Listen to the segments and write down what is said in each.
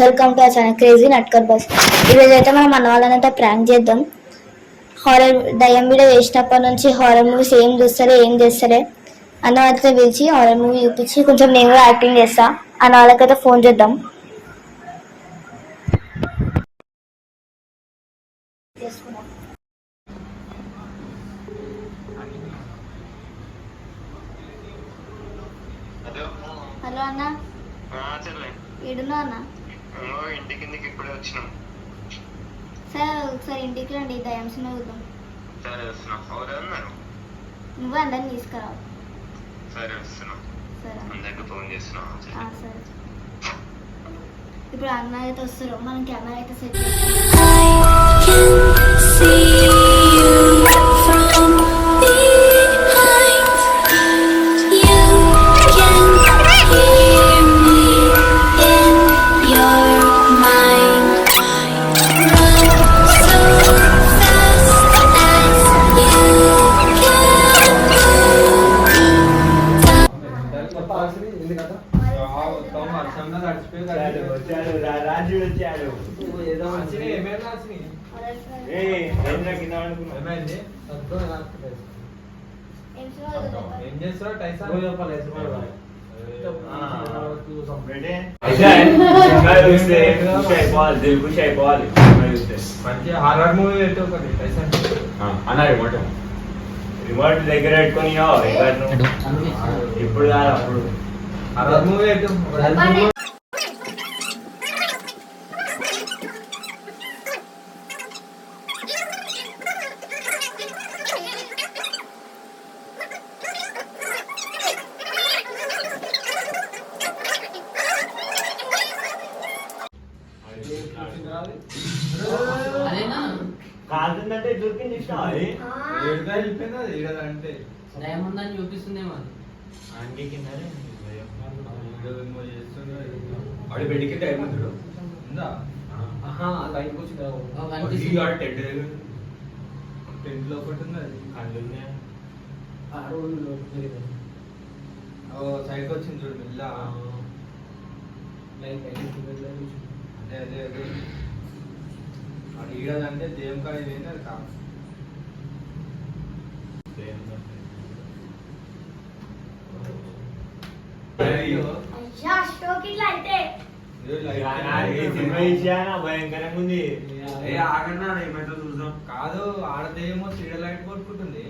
Welcome to channel crazy నట్కర్ బస్. ఈరోజు అయితే మనం మన వాళ్ళనంతా ప్రాంక్ చేద్దాం. హారర్ దయ్యం వీడియో వేసినప్పటి నుంచి హారర్ మూవీస్ ఏం చూస్తారే ఏం చేస్తారే అన్న వాళ్ళతో పిలిచి హారర్ మూవీ చూపించి కొంచెం నేను కూడా యాక్టింగ్ చేస్తా అన్న వాళ్ళకైతే ఫోన్ చేద్దాం. హలో అన్న, ఏడున్నా అన్న? ఇంటికి ఇప్పుడే వచ్చినాం. సార్ ఒకసారి ఇంటికి రండి, దయ్యం సినిమా చూద్దాం. సరే వస్తున్నాం. నువ్వు అందరిని తీసుకురావు. సరే వస్తున్నాం. సరే అందరికి ఫోన్ చేస్తున్నాం. సరే. ఇప్పుడు అన్న అయితే వస్తారు, మనం కెమెరా అయితే సెట్ ఏం చేస్తారో టైసన్ మంచి హారర్ మూవీ ఒకటి టైసన్ అన్న రిమోట్ దగ్గర పెట్టుకొని ఇప్పుడు కాదు అప్పుడు హారర్ మూవీ కాదంటే దొరికింది అంటే దయముందని చూపిస్తుందేమో ఆంటీ కింద వాడి బెడ్కి టైం ఉందా బయటకు వచ్చి టెంట్ లో ఒకటి ఉంది, అది కళ్ళు సైడ్కి వచ్చింది చూడు మెల్ల. అదే అదే అదే అది ఈడదంటే దేవం కాడ ఏంటి అది కాదు. భయంకరంగా ఉంది. ఆగన్నా ఏమైతే చూద్దాం. కాదు ఆడదేమో సీడ లైట్ కొట్టుకుంటుంది.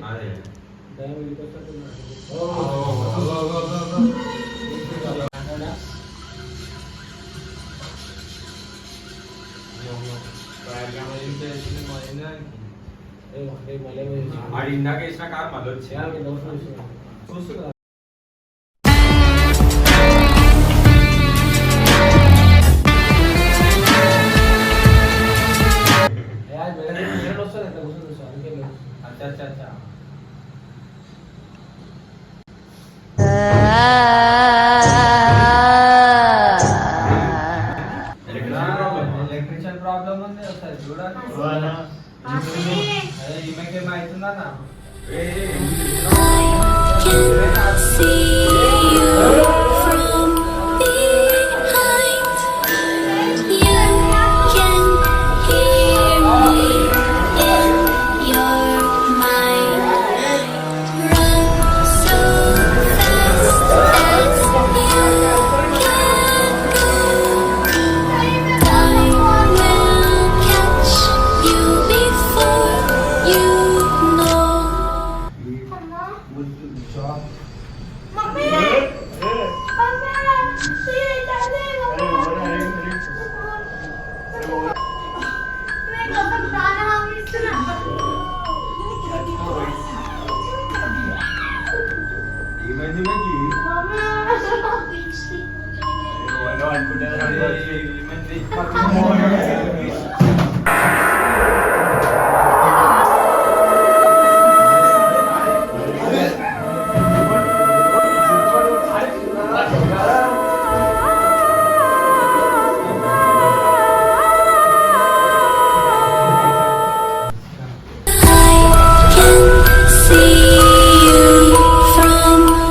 ఆడి ఇందాక వేసిన కారు మళ్ళీ వచ్చి చూస్తున్నా. ఎలక్ట్రిషియన్ ప్రాబ్లం ఉంది, ఒకసారి చూడాలి. ఈమెకేమైతుందన్నా see you from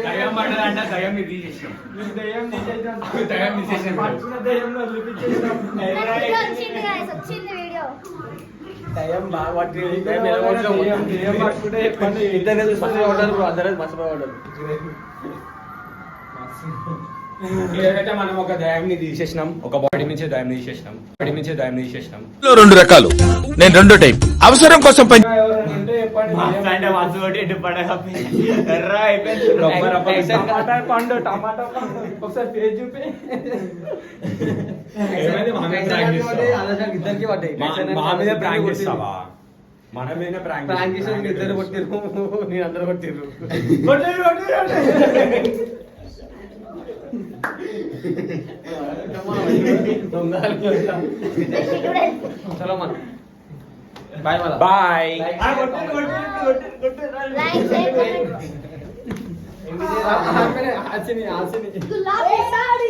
దయ్యం పడ్డదంట, దయ్యం ఇది తీసేసినాం. దయ్యం తీసేసినాం. పట్టుకున్న దయ్యంలో వదిలిపించేసినాం. వచ్చింది వీడియో. దయ్యం బాగా పట్టి దయ్యం పట్టుకుంటే చెప్పండి. ఇద్దరు మర్చిపోవడారు, అందరూ మర్చిపోవడారు. ఈరోజైతే మనం ఒక దయాన్ని తీసేసినాం, ఒక బాడీ నుంచి దయాన్ని తీసేసినాం, రెండు రకాలు, నేను రెండో టైప్ అవసరం కోసం పని. ఎవరైనా ఉంటే చెప్పండి. టమాటా పండు ఒకసారి పేజ్ చూపి. ఇద్దరికి పడ్డాయి. మా మీద ప్రాంక్ చేస్తావా? మన మీద ప్రాంక్ చేసిన ఇద్దరు కొట్టిర్రు, నేను అందరు కొట్టిర్రు. చలో మన బాయ్ బాయ్. లైక్ చేయండి. ఆశని గులాబీ సారీ